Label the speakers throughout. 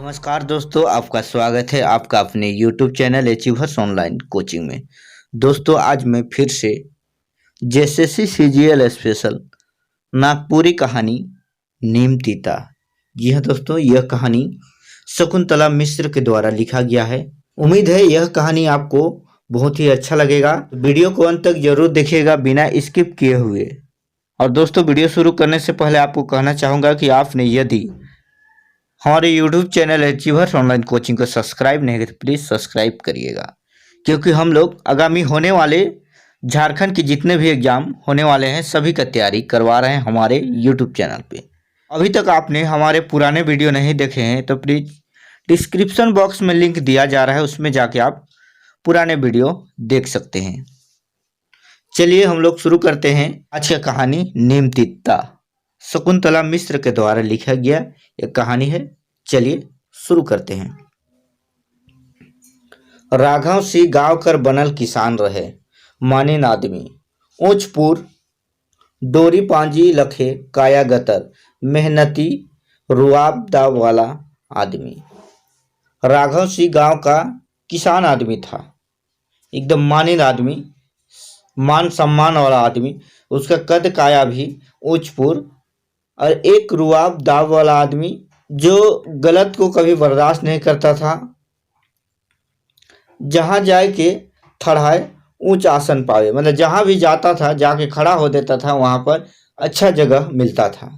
Speaker 1: नमस्कार दोस्तों, आपका स्वागत है आपका अपने YouTube channel achievers online coaching में। दोस्तों, आज मैं फिर से जेएसएससी सीजीएल स्पेशल नागपुरी कहानी नीम तीता। जी हाँ दोस्तों, यह कहानी शकुंतला मिश्र के द्वारा लिखा गया है। उम्मीद है यह कहानी आपको बहुत ही अच्छा लगेगा। वीडियो को अंत तक जरूर देखिएगा बिना स्किप किए हुए। और दोस्तों, वीडियो शुरू करने से पहले आपको कहना चाहूँगा कि आपने यदि हमारे YouTube channel achievers online coaching को सब्सक्राइब नहीं किया तो प्लीज़ सब्सक्राइब करिएगा, क्योंकि हम लोग आगामी होने वाले झारखंड के जितने भी एग्जाम होने वाले हैं सभी का तैयारी करवा रहे हैं हमारे YouTube चैनल पे। अभी तक आपने हमारे पुराने वीडियो नहीं देखे हैं तो प्लीज़ डिस्क्रिप्शन बॉक्स में लिंक दिया जा रहा है, उसमें जाके आप पुराने वीडियो देख सकते हैं। चलिए हम लोग शुरू करते हैं आज की कहानी नीम तीता। शकुंतला मिश्र के द्वारा लिखा गया एक कहानी है। चलिए शुरू करते हैं। राघव सिंह गांव कर बनल किसान रहे, मानिन आदमी। ऊंचपुर डोरी पांजी लखे काया गतर, मेहनती रुआबदा वाला आदमी। राघव सिंह गांव का किसान आदमी था, एकदम मानिन आदमी, मान सम्मान वाला आदमी। उसका कद काया भी ऊंचपुर और एक रुआब दाव वाला आदमी जो गलत को कभी बर्दाश्त नहीं करता था। जहाँ जाए के थड़ाए ऊंच आसन पावे, मतलब जहाँ भी जाता था जाके खड़ा हो देता था, वहाँ पर अच्छा जगह मिलता था।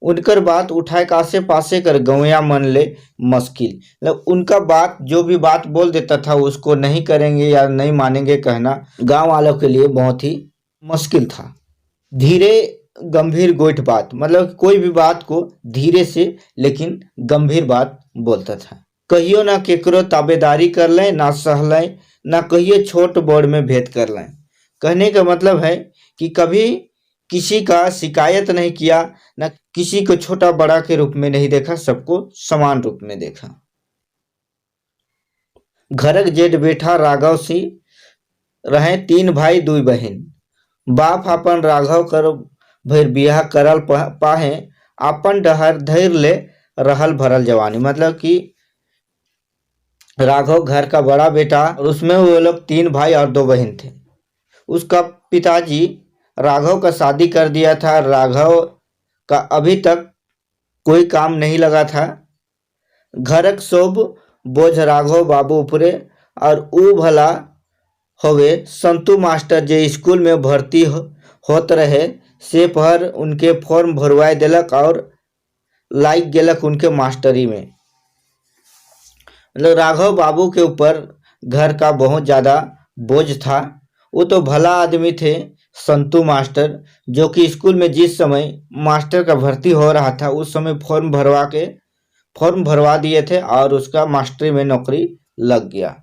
Speaker 1: उनकर बात उठाए कासे पासे कर गवैया मन ले मुश्किल, मतलब उनका बात जो भी बात बोल देता था उसको नहीं करेंगे या नहीं मानेंगे कहना गांव वालों के लिए बहुत ही मुश्किल था। धीरे गंभीर गोइठ बात, मतलब कोई भी बात को धीरे से लेकिन गंभीर बात बोलता था। कहियो ना केकरो ताबेदारी कर लें, ना सह लें, ना कहियो छोट बड़ में भेद कर लें। कहने का मतलब है कि कभी किसी का शिकायत नहीं किया, ना किसी को छोटा बड़ा के रूप में नहीं देखा, सबको समान रूप में देखा। घरक जेठ बेटा राघव सिंह रहे 3 भाई 2 बहन। बाप अपन राघव कर भर बियाह करल पाहे अपन डहर धैर्य ले रहल भरल जवानी, मतलब कि राघव घर का बड़ा बेटा और उसमें वो लोग 3 भाई और 2 बहन थे। उसका पिताजी राघव का शादी कर दिया था। राघव का अभी तक कोई काम नहीं लगा था। घरक सोब बोझ राघव बाबू उपरे और ऊ भला होवे संतू मास्टर जे स्कूल में भर्ती होत रहे से पर उनके फॉर्म भरवाए दिलक और लाइक गेलक उनके मास्टरी में। मतलब राघव बाबू के ऊपर घर का बहुत ज़्यादा बोझ था। वो तो भला आदमी थे संतू मास्टर, जो कि स्कूल में जिस समय मास्टर का भर्ती हो रहा था उस समय फॉर्म भरवा दिए थे और उसका मास्टरी में नौकरी लग गया।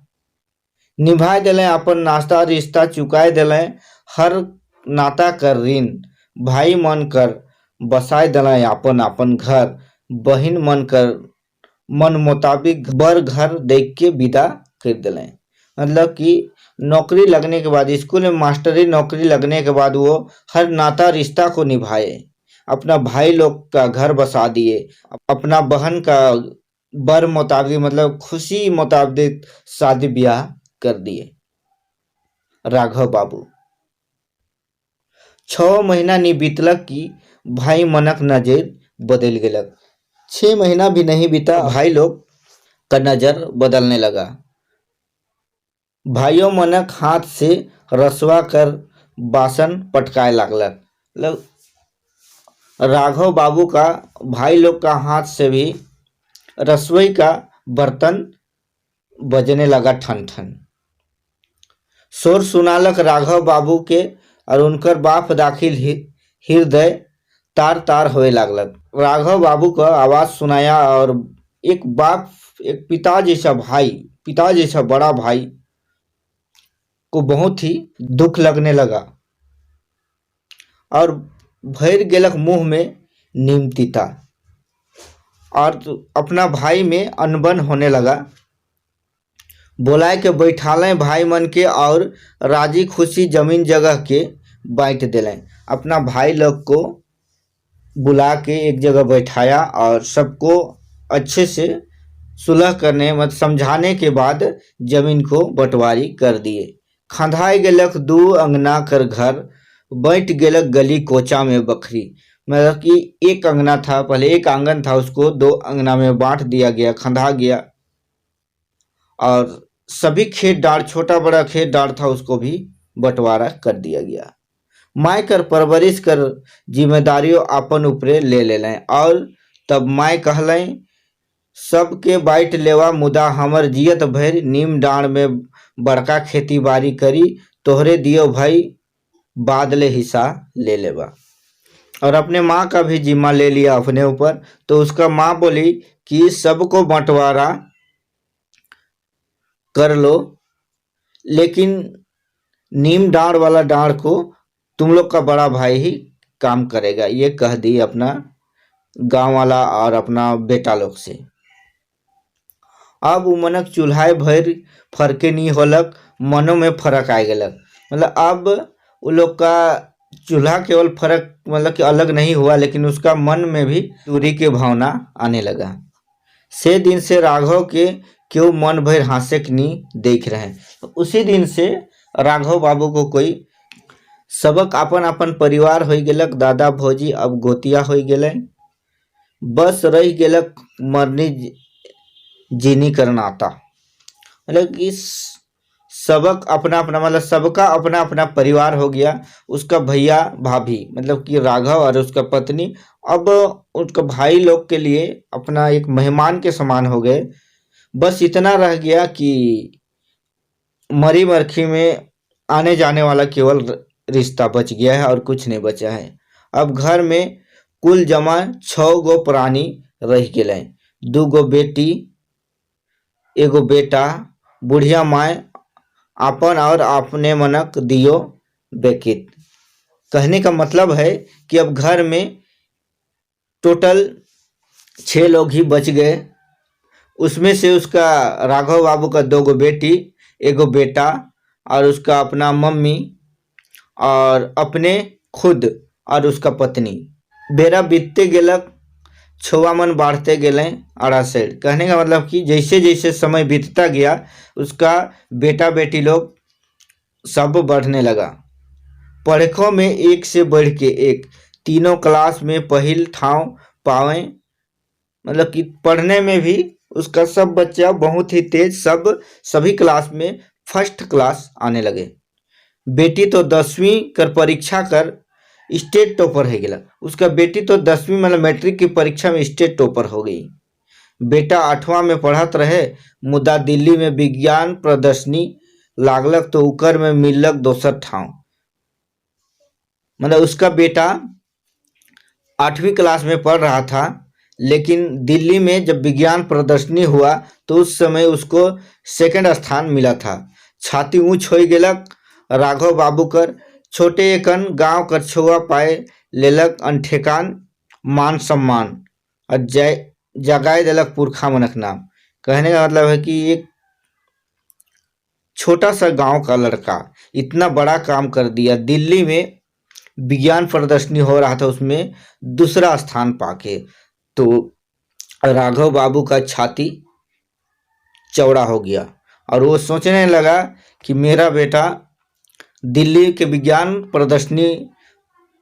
Speaker 1: निभाए दिलें अपन नाश्ता रिश्ता, चुकाए दिलें हर नाता कर ऋण। भाई मन कर बसाए दिलें अपन अपन घर, बहिन मन कर मन मुताबिक बर घर देख के विदा कर दिलें। मतलब कि नौकरी लगने के बाद, स्कूल में मास्टरी नौकरी लगने के बाद वो हर नाता रिश्ता को निभाए। अपना भाई लोग का घर बसा दिए, अपना बहन का बर मुताबिक, मतलब खुशी मुताबिक शादी ब्याह कर दिए। राघव बाबू 6 महीना नहीं बीतलक कि भाई मनक नजर बदल गेलक। 6 महीना भी नहीं बीता, भाई लोग का नजर बदलने लगा। भाइयों मनक हाथ से रसवा कर बासन पटकाए लगलक। मतलब राघव बाबू का भाई लोग का हाथ से भी रसोई का बर्तन बजने लगा ठन ठन। शोर सुनालक राघव बाबू के और उनकर बाप दाखिल हृदय तार तार होए लागलक। राघव बाबू का आवाज सुनाया और एक पिता जैसा बड़ा भाई को बहुत ही दुख लगने लगा और भर गेलक मुंह में नीम तीता और अपना भाई में अनबन होने लगा। बोलाए के बैठालें भाई मन के और राजी खुशी जमीन जगह के बांट दिलें। अपना भाई लोग को बुला के एक जगह बैठाया और सबको अच्छे से सुलह करने मत समझाने के बाद जमीन को बंटवारी कर दिए। खंधाई गेलक दू अंगना कर घर, बैठ गेलक गली कोचा में बखरी। मतलब कि एक अंगना था, पहले एक आंगन था, उसको दो अंगना में बांट दिया गया, खंधा गया। और सभी खेत डार, छोटा बड़ा खेत डार था, उसको भी बंटवारा कर दिया गया। माय कर परवरिश कर जिम्मेदारियों अपन ऊपरे ले लें। और तब माय कहलें सबके बाइट लेवा, मुदा हमर जियत भर नीम डाँड़ में बड़का खेती बाड़ी करी, तोहरे दियो भाई बादले हिस्सा ले लेवा। और अपने माँ का भी जिम्मा ले लिया अपने ऊपर। तो उसका माँ बोली कि सबको बंटवारा कर लो, लेकिन नीम डाँड़ वाला डाँड़ को तुम लोग का बड़ा भाई ही काम करेगा। ये कह दी अपना गांव वाला और अपना बेटा लोग से। अब उ मनक चूल्हाए भर फरके नहीं होलक, मनो में फर्क आ गलक। मतलब अब वो लोग का चूल्हा केवल फर्क मतलब कि अलग नहीं हुआ, लेकिन उसका मन में भी दूरी की भावना आने लगा। से दिन से राघव के क्यों मन भर हंसे कि नहीं देख रहे हैं। तो उसी दिन से राघव बाबू को कोई सबक अपन अपन परिवार हो गेलक, दादा भौजी अब गोतिया हो गए, बस रह गेलक मरनी जीनी कर नाता। मतलब कि सबक अपना अपना, मतलब सबका अपना अपना परिवार हो गया। उसका भैया भाभी मतलब कि राघव और उसका पत्नी अब उनका भाई लोग के लिए अपना एक मेहमान के समान हो गए। बस इतना रह गया कि मरी मरखी में आने जाने वाला केवल रिश्ता बच गया है और कुछ नहीं बचा है। अब घर में कुल जमा 6 गो प्राणी रह गए, 2 गो बेटी, एगो बेटा, बुढ़िया माय आपन और अपने मनक दियो बेकित। कहने का मतलब है कि अब घर में टोटल 6 लोग ही बच गए। उसमें से उसका राघव बाबू का 2 गो बेटी, एगो बेटा और उसका अपना मम्मी और अपने खुद और उसका पत्नी। बेरा बीतते गेलक, छुआ मन बाढ़ते गेलें अड़ासेड़। कहने का मतलब कि जैसे जैसे समय बीतता गया उसका बेटा बेटी लोग सब बढ़ने लगा। पढ़खों में एक से बढ़ के एक, तीनों क्लास में पहिल ठाव पावे। मतलब कि पढ़ने में भी उसका सब बच्चा बहुत ही तेज, सभी क्लास में फर्स्ट क्लास आने लगे। बेटी तो 10वीं कर परीक्षा कर स्टेट टॉपर हो गया। उसका बेटी तो 10वीं मतलब मैट्रिक की परीक्षा में स्टेट टॉपर हो गई। बेटा 8वां में पढ़त रहे, मुदा दिल्ली में विज्ञान प्रदर्शनी लागलक तो उकर में मिलक दोसर ठाव। मतलब उसका बेटा 8वीं क्लास में पढ़ रहा था, लेकिन दिल्ली में जब विज्ञान प्रदर्शनी हुआ तो उस समय उसको सेकंड स्थान मिला था। छाती ऊंच हो गेलक राघव बाबू कर, छोटे एकन गांव कर छुआ पाए लेलक अनठेकान मान सम्मान और जगाए देलक पुरखा मनक नाम। कहने का मतलब है कि एक छोटा सा गांव का लड़का इतना बड़ा काम कर दिया। दिल्ली में विज्ञान प्रदर्शनी हो रहा था, उसमें दूसरा स्थान पाके तो राघव बाबू का छाती चौड़ा हो गया और वो सोचने लगा कि मेरा बेटा दिल्ली के विज्ञान प्रदर्शनी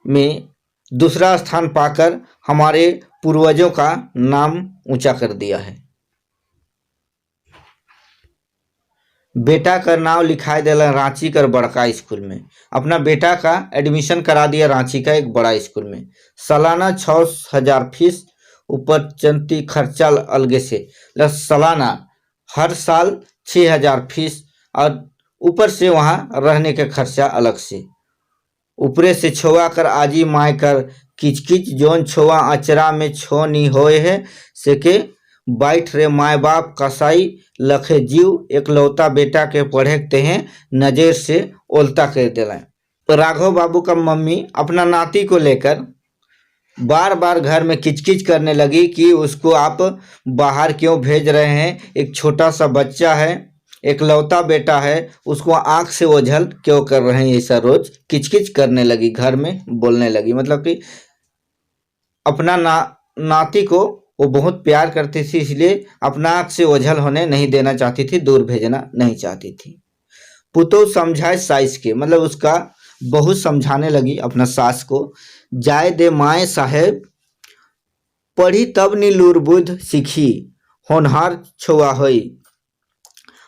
Speaker 1: में दूसरा स्थान पाकर हमारे पूर्वजों का नाम ऊंचा कर दिया है। बेटा का नाम लिखाई दिला रांची कर बड़का स्कूल में। अपना बेटा का एडमिशन करा दिया रांची का एक बड़ा स्कूल में। सालाना 6,000 फीस, ऊपर चलती खर्चा अलगे से। सालाना हर साल 6,000 फीस और ऊपर से वहाँ रहने का खर्चा अलग से। ऊपरे से छोआ कर आजी माय कर किचकिच, जोन छोआ अचरा में छो नी होए है से के बैठ रे माय बाप कसाई लखे जीव, एकलौता बेटा के पढ़ते हैं नजर से ओलता कर दिलाएं। राघव बाबू का मम्मी अपना नाती को लेकर बार बार घर में किचकिच करने लगी कि उसको आप बाहर क्यों भेज रहे हैं, एक छोटा सा बच्चा है, एकलौता बेटा है, उसको आंख से ओझल क्यों कर रहे हैं। ऐसा रोज किचकिच करने लगी, घर में बोलने लगी। मतलब कि अपना नाती को वो बहुत प्यार करती थी, इसलिए अपना आँख से ओझल होने नहीं देना चाहती थी, दूर भेजना नहीं चाहती थी। पुतोह समझाए साइस के, मतलब उसका बहू समझाने लगी अपना सास को, जाय दे माए साहेब, पढ़ी तब नी लूरबुद्ध सीखी, होनहार छुआ होई,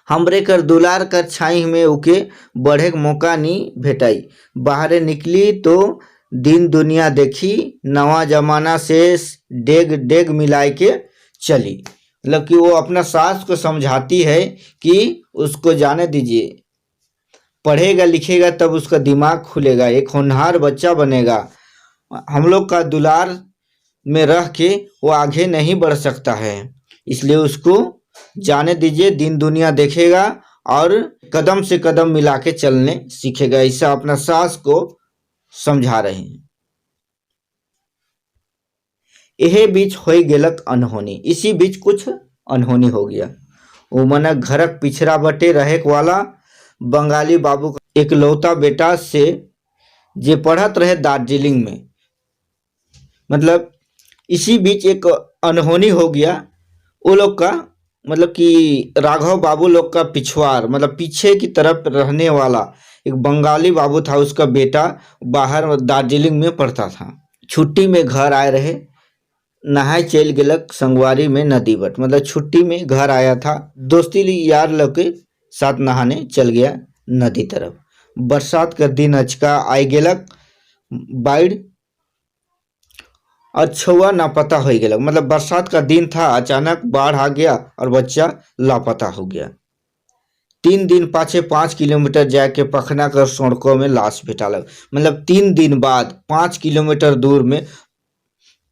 Speaker 1: हमरे कर दुलार कर छाई में उके बढ़े मौका नी भेटाई, बाहरे निकली तो दिन दुनिया देखी, नवा जमाना से डेग डेग मिलाए के चली। मतलब कि वो अपना सास को समझाती है कि उसको जाने दीजिए, पढ़ेगा लिखेगा तब उसका दिमाग खुलेगा, एक होनहार बच्चा बनेगा, हम लोग का दुलार में रह के वो आगे नहीं बढ़ सकता है, इसलिए उसको जाने दीजिए, दिन दुनिया देखेगा और कदम से कदम मिला के चलने सीखेगा। ऐसा अपना सास को समझा रहे हैं। यह बीच हो गेलक अनहोनी, इसी बीच कुछ अनहोनी हो गया। वो मना घरक पिछड़ा बटे रहे वाला बंगाली बाबू का इकलौता बेटा से जे पढ़त रहे दार्जिलिंग में, मतलब इसी बीच एक अनहोनी हो गया। वो लोग का मतलब कि राघव बाबू लोग का पिछवाड़, मतलब पीछे की तरफ रहने वाला एक बंगाली बाबू था, उसका बेटा बाहर दार्जिलिंग में पढ़ता था। छुट्टी में घर आए रहे, नहाय चल गेलक संगवारी में नदी बट, मतलब छुट्टी में घर आया था, दोस्ती यार लोग के साथ नहाने चल गया नदी तरफ। बरसात का दिन अचका आई गेलक, बाढ़ और छुआ लापता हो गया, मतलब बरसात का दिन था, अचानक बाढ़ आ गया और बच्चा लापता हो गया। 3 दिन पाछे 5 किलोमीटर जाके पखना कर सड़कों में लाश भेटालक, मतलब 3 दिन बाद 5 किलोमीटर दूर में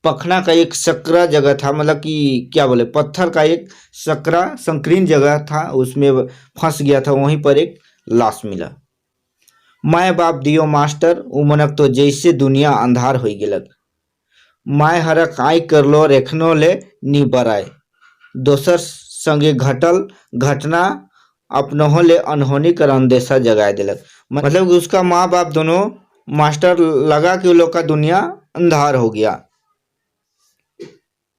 Speaker 1: पखना का एक सकरा जगह था, मतलब कि क्या बोले, पत्थर का एक सकरा संकीर्ण जगह था, उसमें फंस गया था, वहीं पर एक लाश मिला। माए बाप दियो मास्टर, उमनक तो जैसे दुनिया अंधार हो गेलक, माय हरक आई करलो रेखनो ले नी बराय, दोसर संगे घटल घटना अपनों ले अनहोनी कर अंदेशा जगाए दिलक। मतलब उसका माँ बाप दोनों मास्टर लगा कि वो लोग का दुनिया अंधार हो गया,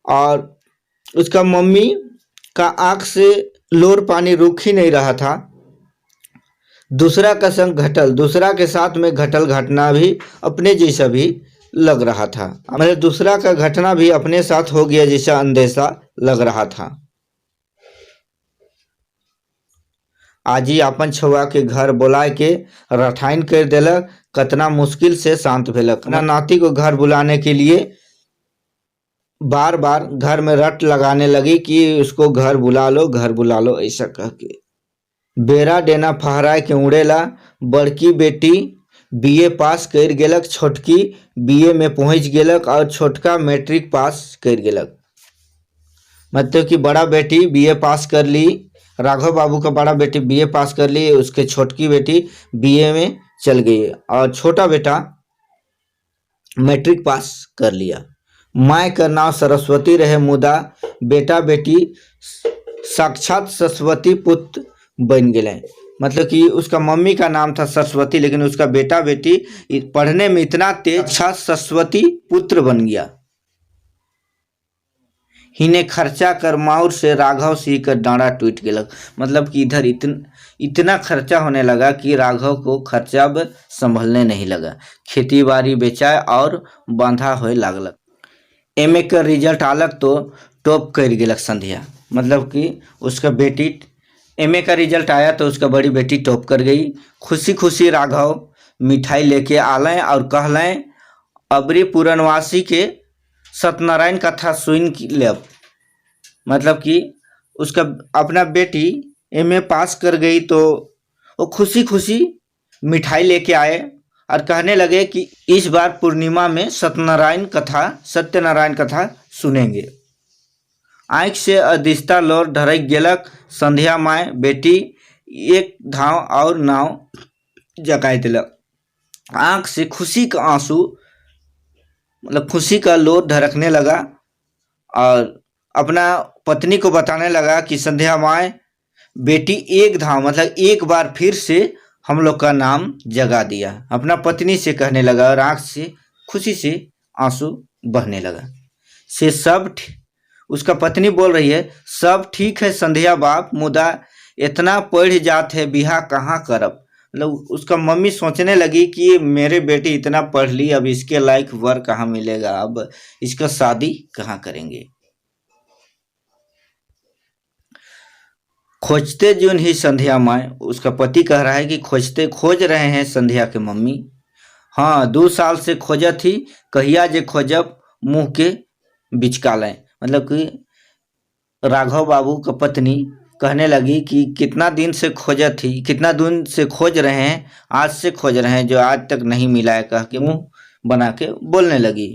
Speaker 1: और उसका मम्मी का आंख से लोर पानी रुक ही नहीं रहा था। दूसरा का संग घटल, दूसरा के साथ में घटल घटना भी अपने जैसा भी लग रहा था, मतलब दूसरा का घटना भी अपने साथ हो गया जैसा अंदेशा लग रहा था। आज ही अपन छुआ के घर बुलाए के रठाइन कर दिलक, कतना मुश्किल से शांत भेलक। अपना नाती को घर बुलाने के लिए बार बार घर में रट लगाने लगी कि उसको घर बुला लो, घर बुला लो, ऐसा कह के बेरा डेना फहराए के उड़ेला। बड़की बेटी बीए पास कर गेलक, छोटकी बीए में पहुंच गेलक और छोटका मैट्रिक पास कर गेलक। मतलब कि बड़ा बेटी बीए पास कर ली, राघव बाबू का बड़ा बेटी बीए पास कर ली, उसके छोटकी बेटी बीए में चल गई और छोटा बेटा मैट्रिक पास कर लिया। माय का नाम सरस्वती रहे, मुदा बेटा बेटी साक्षात सरस्वती पुत्र बन गए। मतलब कि उसका मम्मी का नाम था सरस्वती, लेकिन उसका बेटा बेटी पढ़ने में इतना तेज, अच्छा सरस्वती पुत्र बन गया। हिने खर्चा कर माउर से राघव सिंह का डांडा टूट गेलक, मतलब कि इधर इतना खर्चा होने लगा कि राघव को खर्चा अब संभलने नहीं लगा। खेती बाड़ी बेचाए और बांधा होए लागलक। एमए का रिजल्ट आलक तो टॉप कर गेलक संध्या, मतलब कि उसका बेटी एमए का रिजल्ट आया तो उसका बड़ी बेटी टॉप कर गई। खुशी खुशी राघव मिठाई लेके आलें और कहलें अबरी पूरनवासी के सत्यनारायण कथा सुन लेब। मतलब कि उसका अपना बेटी एमए पास कर गई तो वो खुशी खुशी मिठाई लेके आए और कहने लगे कि इस बार पूर्णिमा में सत्यनारायण कथा सुनेंगे। आँख से अधिस्ता लोर ढरक गेलक। संध्या माय बेटी एक धाव और नाव जगाए दिलक। आँख से खुशी का आंसू, मतलब खुशी का लोर ढरकने लगा और अपना पत्नी को बताने लगा कि संध्या माय बेटी एक धाव, मतलब एक बार फिर से हम लोग का नाम जगा दिया। अपना पत्नी से कहने लगा और आँख से खुशी से आंसू बहने लगा। से सब उसका पत्नी बोल रही है, सब ठीक है संध्या बाप, मुदा इतना पढ़ जात है, बिहा कहाँ करब। मतलब उसका मम्मी सोचने लगी कि मेरे बेटी इतना पढ़ ली, अब इसके लायक वर कहाँ मिलेगा, अब इसका शादी कहाँ करेंगे। खोजते जो ही संध्या माँ, उसका पति कह रहा है कि खोज रहे हैं संध्या के मम्मी। हाँ, 2 साल से खोजत थी, कहिया जे खोजब मुंह के बिचका लें। मतलब कि राघव बाबू का पत्नी कहने लगी कि कितना दिन से खोजत थी, कितना दिन से खोज रहे हैं, आज से खोज रहे हैं, जो आज तक नहीं मिला है, कह के मुंह बना के बोलने लगी।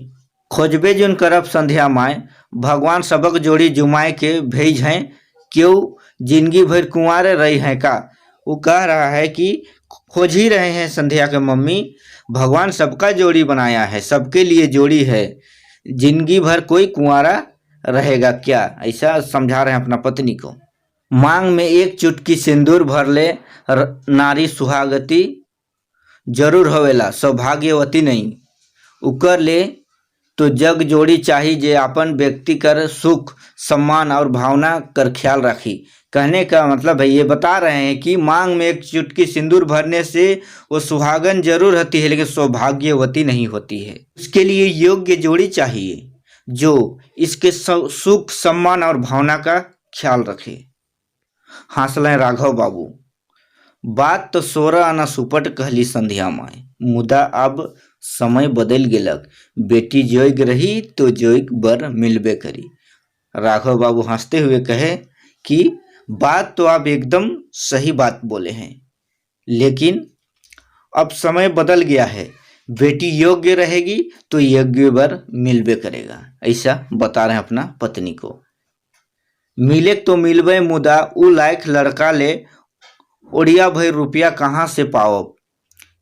Speaker 1: खोजबे जोन करब संध्या माय, भगवान सबक जोड़ी जुमाए के भेज हैं, क्यों जिंदगी भर कुंवारे रही हैं का। वो कह रहा है कि खोज ही रहे हैं संध्या के मम्मी, भगवान सबका जोड़ी बनाया है, सबके लिए जोड़ी है, जिंदगी भर कोई कुंवारा रहेगा क्या, ऐसा समझा रहे हैं अपना पत्नी को। मांग में एक चुटकी सिंदूर भर ले, नारी सुहागती जरूर होवेला, सौभाग्यवती नहीं। उकर ले तो जग जोड़ी चाहिए जे अपन व्यक्ति कर सुख सम्मान और भावना कर ख्याल रखी। कहने का मतलब है, ये बता रहे हैं कि मांग में एक चुटकी सिंदूर भरने से वो सुहागन जरूर होती है, लेकिन सौभाग्यवती नहीं होती है। उसके लिए योग्य जोड़ी चाहिए जो इसके सुख सम्मान और भावना का ख्याल रखे। हंसलें राघव बाबू। बात तो 16 आना सुपट कहली संध्या माय, मुदा अब समय बदल गेलक, बेटी जोग रही तो जोग बर मिलबे करी। राघव बाबू हंसते हुए कहे कि बात तो आप एकदम सही बात बोले हैं, लेकिन अब समय बदल गया है, बेटी योग्य रहेगी तो योग्य वर मिलबे करेगा, ऐसा बता रहे हैं अपना पत्नी को। मिले तो मिलबे, मुदा उ लायक लड़का ले ओढ़िया भर रुपया कहाँ से पाओ,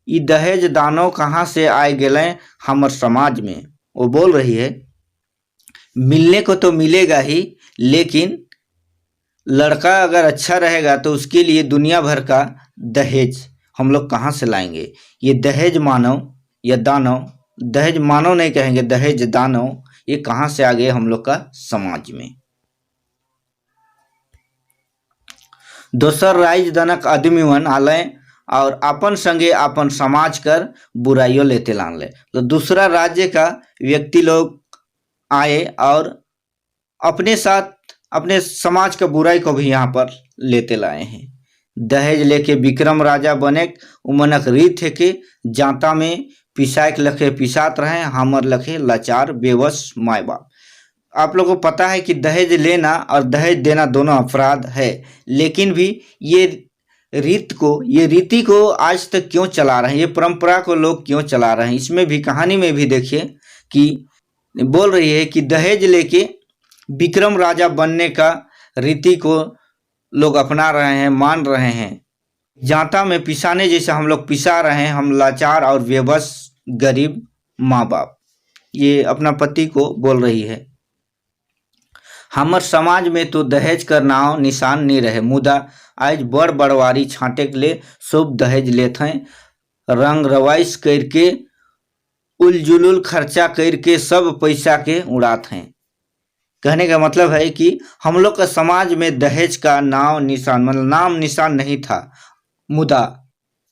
Speaker 1: ई दहेज दानव कहाँ से आए गए हमर समाज में। वो बोल रही है, मिलने को तो मिलेगा ही, लेकिन लड़का अगर अच्छा रहेगा तो उसके लिए दुनिया भर का दहेज हम लोग कहाँ से लाएंगे। ये दहेज मानव या दानव, दहेज मानव नहीं कहेंगे, दहेज दानव, ये कहाँ से आ गए हम लोग का समाज में। दोसर राइज दनक आदमी मन आले और अपन संगे अपन समाज कर बुराइयों लेते लान ले। तो दूसरा राज्य का व्यक्ति लोग आए और अपने साथ अपने समाज का बुराई को भी यहाँ पर लेते लाए हैं। दहेज लेके विक्रम राजा बने, उमनक रीत है के जाता में पिसाक लखे पिसात रहे, हमर लखे लाचार बेवश माए बाप। आप लोगों को पता है कि दहेज लेना और दहेज देना दोनों अपराध है, लेकिन भी ये रीति को आज तक क्यों चला रहे हैं, ये परंपरा को लोग क्यों चला रहे हैं। इसमें भी कहानी में भी देखिए कि बोल रही है कि दहेज लेके विक्रम राजा बनने का रीति को लोग अपना रहे हैं, मान रहे हैं। जांता में पिसाने जैसा हम लोग पिसा रहे हैं, हम लाचार और बेबस गरीब माँ बाप। ये अपना पति को बोल रही है। हमर समाज में तो दहेज कर नाव निशान नहीं रहे, मुदा आज बड़ बड़वारी छांटे के लिए सब दहेज लेते हैं, रंग रवाइश करके उलजुलुल खर्चा करके सब पैसा के उड़ाते हैं। कहने का मतलब है कि हम लोग का समाज में दहेज का नाव निशान मतलब नाम निशान नहीं था, मुदा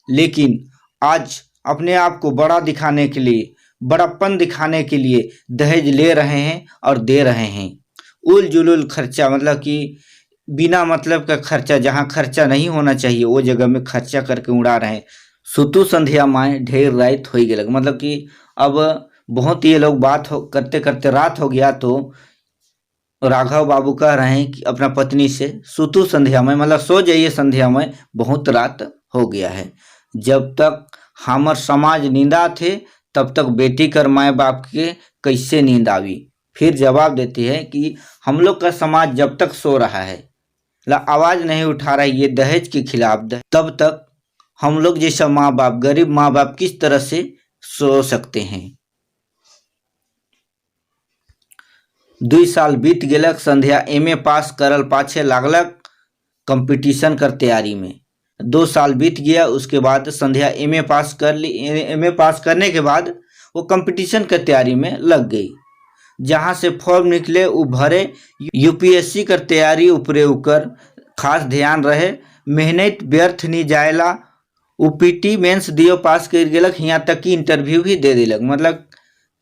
Speaker 1: लेकिन आज अपने आप को बड़ा दिखाने के लिए, बड़प्पन दिखाने के लिए दहेज ले रहे हैं और दे रहे हैं। उल जुलुल खर्चा मतलब कि बिना मतलब का खर्चा, जहाँ खर्चा नहीं होना चाहिए वो जगह में खर्चा करके उड़ा रहे हैं। सुतु संध्या माए ढेर रात हो गया, मतलब कि अब बहुत ये लोग बात करते करते रात हो गया, तो राघव बाबू कह रहे हैं कि अपना पत्नी से सुतु संध्या में मतलब सो जाइए संध्या में, बहुत रात हो गया है। जब तक हमर समाज नींदा थे तब तक बेटी कर माए बाप के कैसे नींद आवी। फिर जवाब देती है कि हम लोग का समाज जब तक सो रहा है, आवाज नहीं उठा रहा है ये दहेज के खिलाफ, तब तक हम लोग जैसा माँ बाप, गरीब माँ बाप किस तरह से सो सकते हैं। 2 साल बीत गेलक, संध्या एमए पास करल पाछे लागलक कंपटीशन कर तैयारी में। 2 साल बीत गया, उसके बाद संध्या एमए पास कर ली। एमए पास करने के बाद वो कंपटीशन की तैयारी में लग गई। जहाँ से फॉर्म निकले उ भरे। यूपीएससी कर तैयारी उपरे उकर खास ध्यान रहे, मेहनत व्यर्थ नहीं जाएला। पीटी मेंस दियो पास कर गेलक, यहाँ तक कि इंटरव्यू भी दे दिलक। मतलब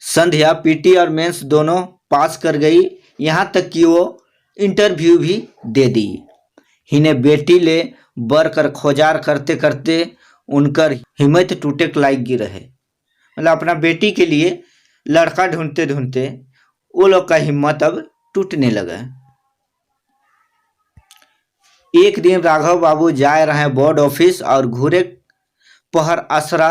Speaker 1: संध्या पीटी और मेंस दोनों पास कर गई, यहाँ तक कि वो इंटरव्यू भी दे दी। हिने बेटी ले बर कर खोजार करते करते उनकर हिम्मत टूटे के लायक गिर रहे। मतलब अपना बेटी के लिए लड़का ढूंढते ढूंढते वो लोग का हिम्मत अब टूटने लगा। एक दिन राघव बाबू जाए रहे बोर्ड ऑफिस और घूरे पहर असरा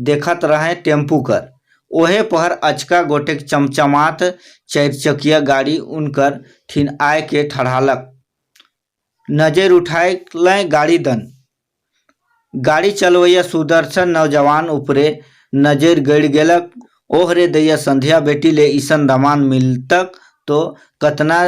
Speaker 1: देखत रहे टेम्पू कर। ओहे पहर अचका गोटेक चमचमात चारचकिया गाड़ी उनकर ठिन आय के ठहरालक। नजर उठाए लें गाड़ी दन। गाड़ी चलवैया सुदर्शन नौजवान उपरे नजर गड़ गेलक। ओहरे दैया संध्या बेटी ले ईसन दामान मिलतक तो कतना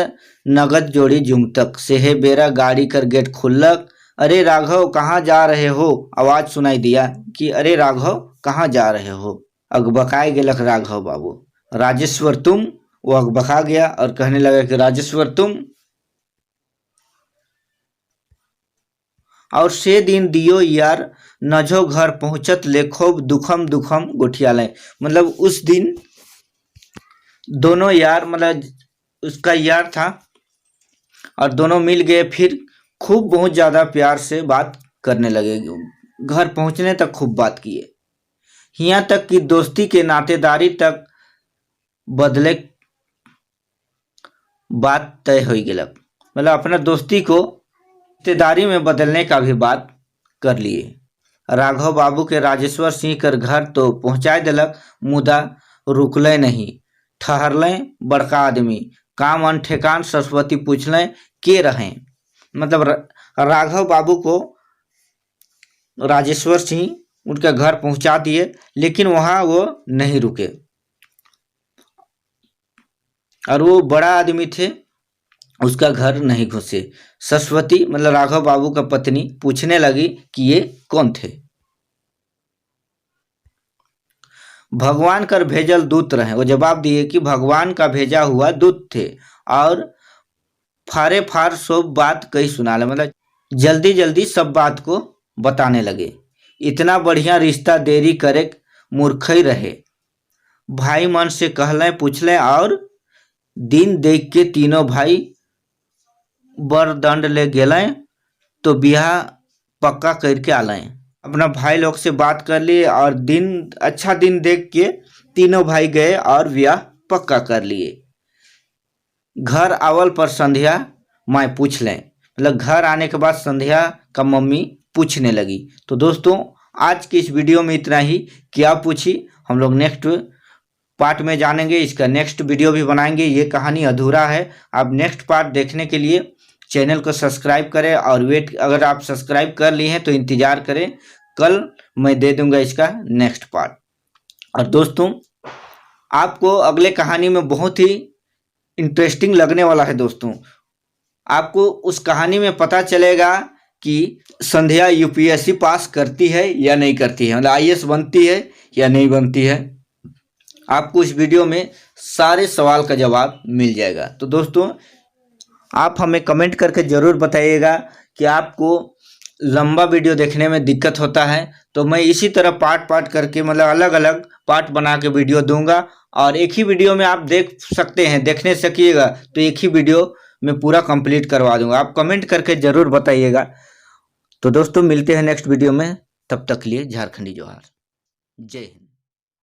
Speaker 1: नगद जोड़ी जुमतक। सेहे बेरा गाड़ी कर गेट खुलक। अरे राघव कहाँ जा रहे हो, आवाज सुनाई दिया कि अरे राघव कहाँ जा रहे हो। अगबकाए गेलक राघव बाबू। राजेश्वर तुम? वो अगबका गया और कहने लगा कि राजेश्वर तुम? और से दिन दियो यार नझो घर पहुंचत ले खूब दुखम दुखम गोठियाले। मतलब उस दिन दोनों यार, मतलब उसका यार था और दोनों मिल गए, फिर खूब बहुत ज़्यादा प्यार से बात करने लगे। घर पहुंचने तक खूब बात किए, यहाँ तक कि दोस्ती के नातेदारी तक बदले बात तय हो गेलक। मतलब अपना दोस्ती को रिश्तेदारी में बदलने का भी बात कर लिए। राघव बाबू के राजेश्वर सिंह कर घर तो पहुँचाए दिलक, मुदा रुकले नहीं, ठहरलें बड़का आदमी। काम अन ठेकान सरस्वती पूछलें के रहें। मतलब राघव बाबू को राजेश्वर सिंह उनके घर पहुंचा दिए, लेकिन वहाँ वो नहीं रुके और वो बड़ा आदमी थे, उसका घर नहीं घुसे। सरस्वती मतलब राघव बाबू का पत्नी पूछने लगी कि ये कौन थे। भगवान कर भेजल दूत रहे। वो जवाब दिए कि भगवान का भेजा हुआ दूत थे और फारे फार सब बात कही सुना ले। मतलब जल्दी जल्दी सब बात को बताने लगे। इतना बढ़िया रिश्ता देरी करे मूर्खई रहे। भाई मन से कहलें पूछलें और दिन देख के तीनों भाई बर दंड ले गेलें तो ब्याह पक्का करके आलें। अपना भाई लोग से बात कर लिए और दिन अच्छा दिन देख के तीनों भाई गए और ब्याह पक्का कर लिए। घर आवल पर संध्या माँ पूछ लें। मतलब घर आने के बाद संध्या का मम्मी पूछने लगी। तो दोस्तों आज की इस वीडियो में इतना ही। क्या पूछी हम लोग नेक्स्ट पार्ट में जानेंगे, इसका नेक्स्ट वीडियो भी बनाएंगे। ये कहानी अधूरा है, आप नेक्स्ट पार्ट देखने के लिए चैनल को सब्सक्राइब करें और वेट, अगर आप सब्सक्राइब कर लिए हैं तो इंतज़ार करें, कल मैं दे दूंगा इसका नेक्स्ट पार्ट। और दोस्तों आपको अगले कहानी में बहुत ही इंटरेस्टिंग लगने वाला है। दोस्तों आपको उस कहानी में पता चलेगा कि संध्या यूपीएससी पास करती है या नहीं करती है, मतलब आईएएस बनती है या नहीं बनती है। आपको इस वीडियो में सारे सवाल का जवाब मिल जाएगा। तो दोस्तों आप हमें कमेंट करके ज़रूर बताइएगा कि आपको लंबा वीडियो देखने में दिक्कत होता है, तो मैं इसी तरह पार्ट करके मतलब अलग अलग पार्ट बना के वीडियो दूंगा और एक ही वीडियो में आप देख सकते हैं। देखने सकिएगा तो एक ही वीडियो में पूरा कंप्लीट करवा दूंगा। आप कमेंट करके ज़रूर बताइएगा। तो दोस्तों मिलते हैं नेक्स्ट वीडियो में, तब तक के लिए झारखंडी जोहार, जय हिंद।